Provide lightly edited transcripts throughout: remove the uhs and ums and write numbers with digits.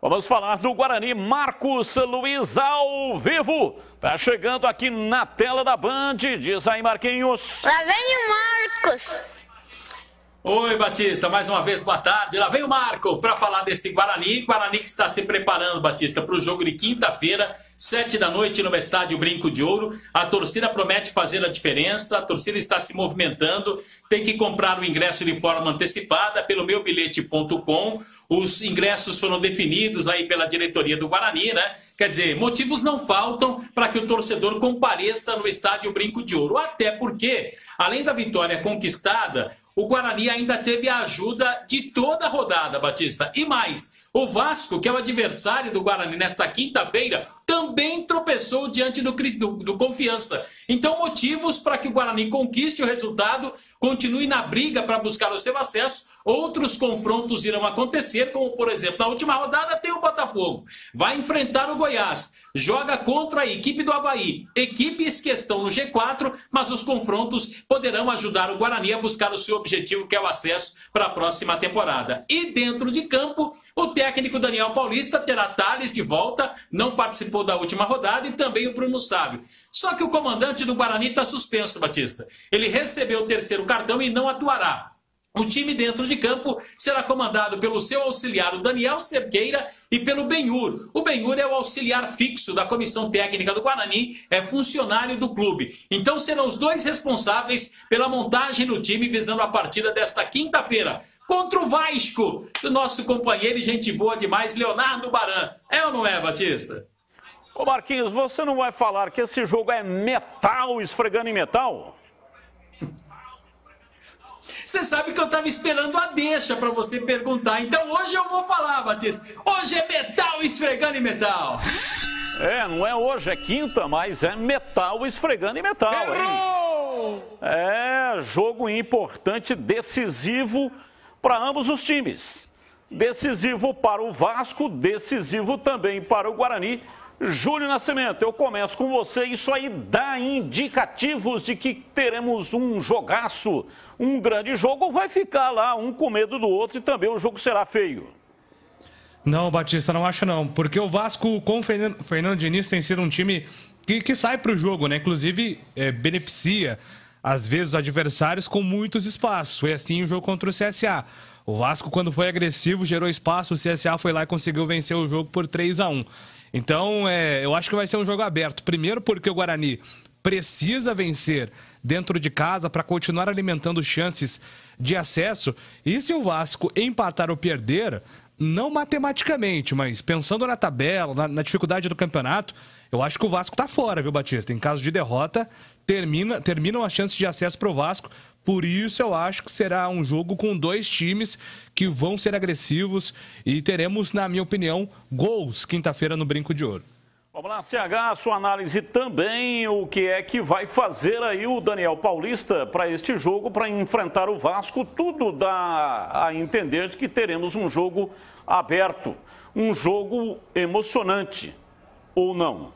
Vamos falar do Guarani. Marcos Luiz ao vivo. Tá chegando aqui na tela da Band. Diz aí, Marquinhos. Lá vem o Marcos. Oi, Batista, mais uma vez, boa tarde. Lá vem o Marco para falar desse Guarani. Guarani que está se preparando, Batista, para o jogo de quinta-feira, 7 da noite, no estádio Brinco de Ouro. A torcida promete fazer a diferença, a torcida está se movimentando, tem que comprar o ingresso de forma antecipada pelo meubilhete.com. Os ingressos foram definidos aí pela diretoria do Guarani, né? Quer dizer, motivos não faltam para que o torcedor compareça no estádio Brinco de Ouro. Até porque, além da vitória conquistada, o Guarani ainda teve a ajuda de toda a rodada, Batista. E mais, o Vasco, que é o adversário do Guarani nesta quinta-feira, também tropeçou diante do Confiança. Então, motivos para que o Guarani conquiste o resultado, continue na briga para buscar o seu acesso. Outros confrontos irão acontecer, como, por exemplo, na última rodada tem o Botafogo. Vai enfrentar o Goiás, joga contra a equipe do Avaí. Equipes que estão no G4, mas os confrontos poderão ajudar o Guarani a buscar o seu objetivo, que é o acesso para a próxima temporada. E dentro de campo, o técnico Daniel Paulista terá Thales de volta, não participou da última rodada, e também o Bruno Sávio. Só que o comandante do Guarani está suspenso, Batista. Ele recebeu o terceiro cartão e não atuará. O time dentro de campo será comandado pelo seu auxiliar, o Daniel Cerqueira, e pelo Benhur. O Benhur é o auxiliar fixo da comissão técnica do Guarani, é funcionário do clube. Então serão os dois responsáveis pela montagem do time visando a partida desta quinta-feira contra o Vasco, do nosso companheiro e gente boa demais, Leonardo Baran. É ou não é, Batista? Ô Marquinhos, você não vai falar que esse jogo é metal esfregando em metal? Você sabe que eu estava esperando a deixa para você perguntar. Então hoje eu vou falar, Batista. Hoje é metal esfregando em metal. É, não é hoje, é quinta, mas é metal esfregando em metal. Errou! É, jogo importante, decisivo para ambos os times. Decisivo para o Vasco, decisivo também para o Guarani. Júlio Nascimento, eu começo com você. Isso aí dá indicativos de que teremos um jogaço, um grande jogo, ou vai ficar lá um com medo do outro e também o jogo será feio? Não, Batista, não acho não, porque o Vasco com o Fernando Diniz tem sido um time que sai para o jogo, né? Inclusive beneficia às vezes os adversários com muitos espaços. Foi assim o jogo contra o CSA. O Vasco, quando foi agressivo, gerou espaço, o CSA foi lá e conseguiu vencer o jogo por 3-1. Então, eu acho que vai ser um jogo aberto. Primeiro porque o Guarani precisa vencer dentro de casa para continuar alimentando chances de acesso. E se o Vasco empatar ou perder, não matematicamente, mas pensando na tabela, na dificuldade do campeonato, eu acho que o Vasco está fora, viu, Batista? Em caso de derrota, terminam as chances de acesso para o Vasco. Por isso eu acho que será um jogo com dois times que vão ser agressivos e teremos, na minha opinião, gols quinta-feira no Brinco de Ouro. Vamos lá, CH, a sua análise também, o que é que vai fazer aí o Daniel Paulista para este jogo, para enfrentar o Vasco. Tudo dá a entender de que teremos um jogo aberto, um jogo emocionante, ou não?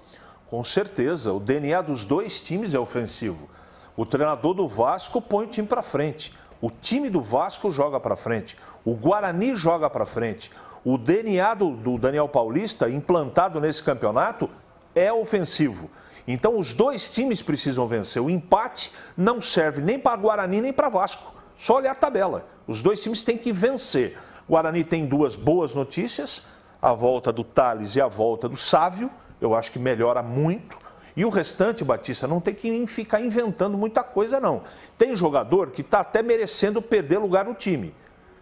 Com certeza, o DNA dos dois times é ofensivo. O treinador do Vasco põe o time para frente. O time do Vasco joga para frente. O Guarani joga para frente. O DNA do Daniel Paulista, implantado nesse campeonato, é ofensivo. Então, os dois times precisam vencer. O empate não serve nem para Guarani nem para Vasco. Só olhar a tabela. Os dois times têm que vencer. O Guarani tem duas boas notícias. A volta do Thales e a volta do Sávio. Eu acho que melhora muito. E o restante, Batista, não tem que ficar inventando muita coisa, não. Tem jogador que está até merecendo perder lugar no time,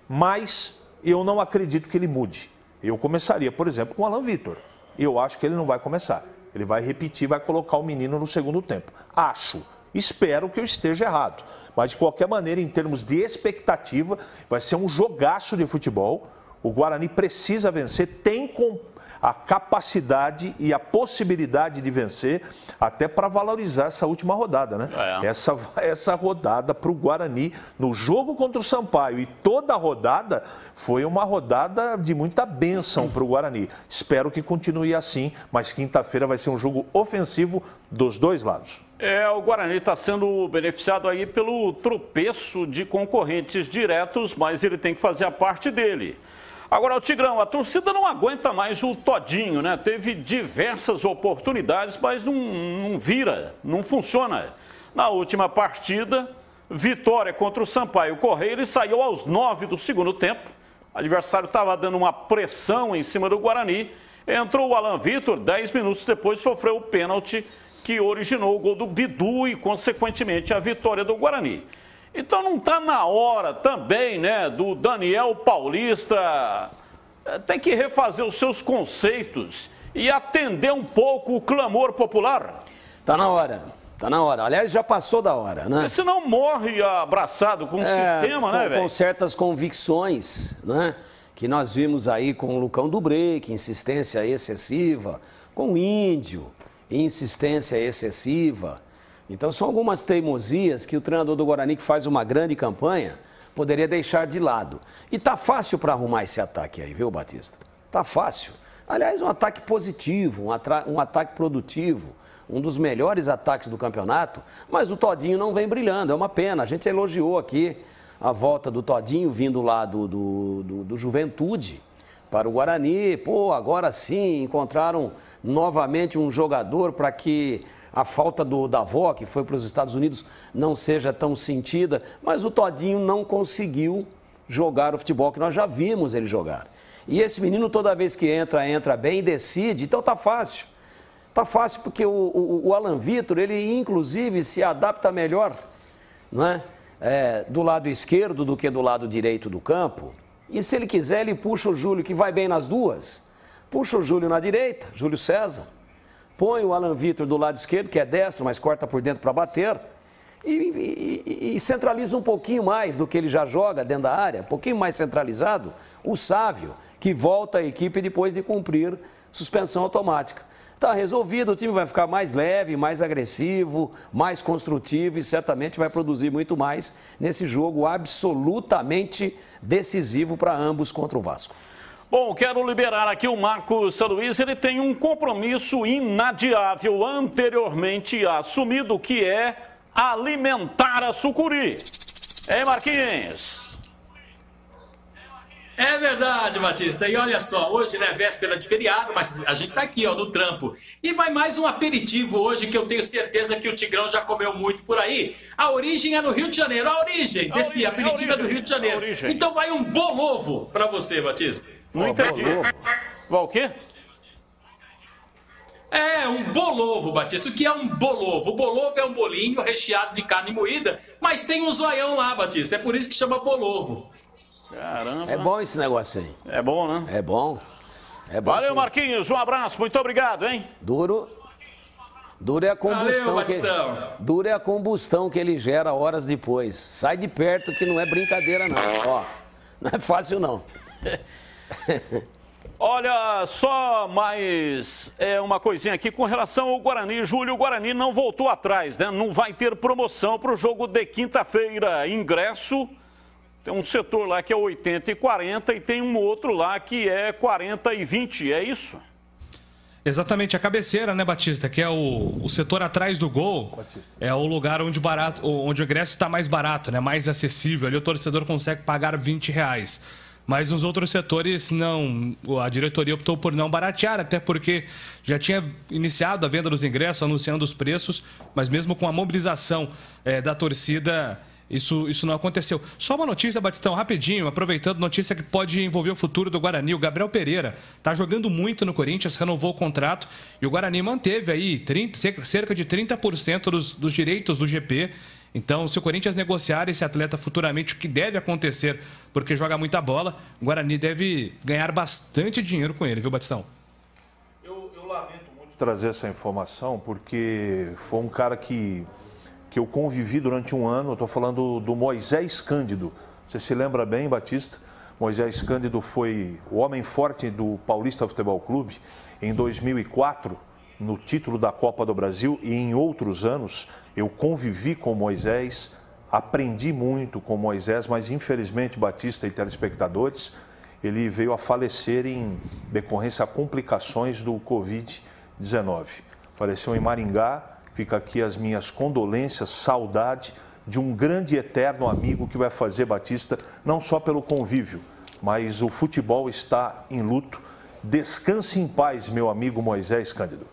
mas eu não acredito que ele mude. Eu começaria, por exemplo, com o Alan Vitor. Eu acho que ele não vai começar. Ele vai repetir, vai colocar o menino no segundo tempo. Acho. Espero que eu esteja errado. Mas, de qualquer maneira, em termos de expectativa, vai ser um jogaço de futebol. O Guarani precisa vencer, tem a capacidade e a possibilidade de vencer, até para valorizar essa última rodada, né? Essa rodada para o Guarani, no jogo contra o Sampaio e toda a rodada, foi uma rodada de muita bênção para o Guarani. Espero que continue assim, mas quinta-feira vai ser um jogo ofensivo dos dois lados. O Guarani está sendo beneficiado aí pelo tropeço de concorrentes diretos, mas ele tem que fazer a parte dele. Agora, o Tigrão, a torcida não aguenta mais o Todinho, né? Teve diversas oportunidades, mas não vira, não funciona. Na última partida, vitória contra o Sampaio Correia, ele saiu aos 9 do segundo tempo. O adversário estava dando uma pressão em cima do Guarani. Entrou o Alan Vitor, 10 minutos depois sofreu o pênalti que originou o gol do Bidu e, consequentemente, a vitória do Guarani. Então não está na hora também, né, do Daniel Paulista, tem que refazer os seus conceitos e atender um pouco o clamor popular? Tá na hora, tá na hora. Aliás, já passou da hora, né? Porque senão morre abraçado com o sistema, né, velho? Com certas convicções, né? Que nós vimos aí com o Lucão do Break, insistência excessiva, com o Índio, insistência excessiva. Então, são algumas teimosias que o treinador do Guarani, que faz uma grande campanha, poderia deixar de lado. E tá fácil para arrumar esse ataque aí, viu, Batista? Tá fácil. Aliás, um ataque positivo, um ataque produtivo, um dos melhores ataques do campeonato, mas o Todinho não vem brilhando, é uma pena. A gente elogiou aqui a volta do Todinho vindo lá do Juventude para o Guarani. Pô, agora sim encontraram novamente um jogador para que a falta do Davó, que foi para os Estados Unidos, não seja tão sentida, mas o Todinho não conseguiu jogar o futebol que nós já vimos ele jogar. E esse menino, toda vez que entra bem e decide, então tá fácil. Tá fácil porque o Alan Vitor, ele inclusive se adapta melhor, né? Do lado esquerdo do que do lado direito do campo. E se ele quiser, ele puxa o Júlio, que vai bem nas duas. Puxa o Júlio na direita, Júlio César. Põe o Alan Vitor do lado esquerdo, que é destro, mas corta por dentro para bater. E centraliza um pouquinho mais do que ele já joga dentro da área, um pouquinho mais centralizado, o Sávio, que volta à equipe depois de cumprir suspensão automática. Está resolvido, o time vai ficar mais leve, mais agressivo, mais construtivo e certamente vai produzir muito mais nesse jogo absolutamente decisivo para ambos contra o Vasco. Bom, quero liberar aqui o Marcos Luiz, ele tem um compromisso inadiável anteriormente assumido, que é alimentar a sucuri. Hein, Marquinhos? É verdade, Batista. E olha só, hoje, né, véspera de feriado, mas a gente tá aqui, ó, no trampo. E vai mais um aperitivo hoje que eu tenho certeza que o Tigrão já comeu muito por aí. A origem é no Rio de Janeiro. A origem desse aperitivo é do Rio de Janeiro. Então vai um bolovo pra você, Batista. Não entendi. Vai o quê? É, um bolovo, Batista. O que é um bolovo? O bolovo é um bolinho recheado de carne moída, mas tem um zoião lá, Batista. É por isso que chama bolovo. Caramba. É bom esse negócio aí. É bom, né? É bom. É bom. Valeu, sim. Marquinhos. Um abraço. Muito obrigado, hein? Duro é a combustão. Valeu, Duro é a combustão que ele gera horas depois. Sai de perto que não é brincadeira, não. Ó, não é fácil, não. Olha, só mais uma coisinha aqui com relação ao Guarani. Júlio, o Guarani não voltou atrás, né? Não vai ter promoção para o jogo de quinta-feira. Ingresso, tem um setor lá que é 80 e 40 e tem um outro lá que é 40 e 20, é isso? Exatamente, a cabeceira, né, Batista, que é o setor atrás do gol, Batista, é o lugar onde o ingresso está mais barato, né, mais acessível. Ali o torcedor consegue pagar R$20. Mas nos outros setores, não, a diretoria optou por não baratear, até porque já tinha iniciado a venda dos ingressos, anunciando os preços, mas mesmo com a mobilização da torcida, isso não aconteceu. Só uma notícia, Batistão, rapidinho, aproveitando, notícia que pode envolver o futuro do Guarani. O Gabriel Pereira está jogando muito no Corinthians, renovou o contrato e o Guarani manteve aí cerca de 30% dos direitos do GP. Então, se o Corinthians negociar esse atleta futuramente, o que deve acontecer, porque joga muita bola, o Guarani deve ganhar bastante dinheiro com ele, viu, Batistão? Eu lamento muito trazer essa informação, porque foi um cara que eu convivi durante um ano. Eu estou falando do Moisés Cândido. Você se lembra bem, Batista? Moisés Cândido foi o homem forte do Paulista Futebol Clube em 2004, no título da Copa do Brasil, e em outros anos eu convivi com Moisés, aprendi muito com Moisés, mas infelizmente, Batista e telespectadores, ele veio a falecer em decorrência a complicações do Covid-19. Faleceu em Maringá. Fica aqui as minhas condolências, saudade de um grande e eterno amigo que vai fazer, Batista, não só pelo convívio, mas o futebol está em luto. Descanse em paz, meu amigo Moisés Cândido.